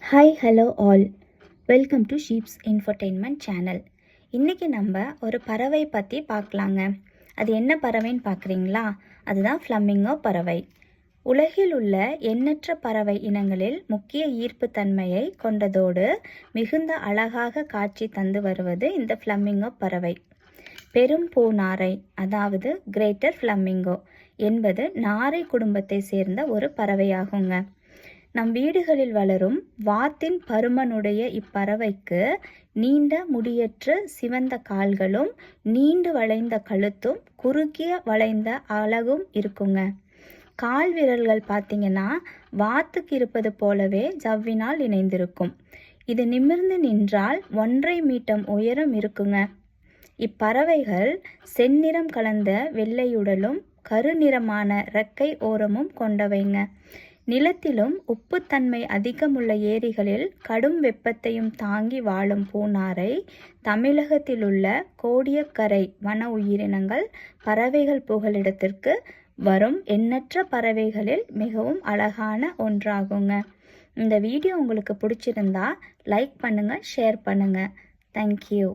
Hi hello all, welcome to ships infotainment channel. இன்றைக்கி நம்ம ஒரு பறவை பற்றி பார்க்கலாங்க. அது என்ன பறவைன்னு பார்க்குறீங்களா? அதுதான் ஃப்ளமிங்கோ பறவை. உலகில் உள்ள எண்ணற்ற பறவை இனங்களில் முக்கிய ஈர்ப்புத்தன்மையை கொண்டதோடு மிகுந்த அழகாக காட்சி தந்து வருவது இந்த ஃப்ளமிங்கோ பறவை. பெரும் பூநாரை, அதாவது கிரேட்டர் ஃப்ளமிங்கோ என்பது நாரை குடும்பத்தை சேர்ந்த ஒரு பறவையாகுங்க. நம் வீடுகளில் வளரும் வாத்தின் பருமனுடைய இப்பறவைக்கு நீண்ட முடியற்ற சிவந்த கால்களும் நீண்டு வளைந்த கழுத்தும் குறுகிய வளைந்த அலகும் இருக்குங்க. கால் விரல்கள் பார்த்திங்கன்னா வாத்துக்கு இருப்பது போலவே ஜவ்வினால் இணைந்திருக்கும். இது நிமிர்ந்து நின்றால் 1.5 மீட்டர் உயரம் இருக்குங்க. இப்பறவைகள் செந்நிறம் கலந்த வெள்ளையுடலும் கருநிறமான இறக்கை ஓரமும் கொண்டவைங்க. நிலத்திலும் உப்புத்தன்மை அதிகமுள்ள ஏரிகளில் கடும் வெப்பத்தையும் தாங்கி வாழும் பூநாரை தமிழகத்திலுள்ள கோடியக்கரை வன உயிரினங்கள் பறவைகள் புகலிடத்திற்கு வரும் எண்ணற்ற பறவைகளில் மிகவும் அழகான ஒன்றாகுங்க. இந்த வீடியோ உங்களுக்கு பிடிச்சிருந்தா லைக் பண்ணுங்கள், ஷேர் பண்ணுங்கள். தேங்க்யூ.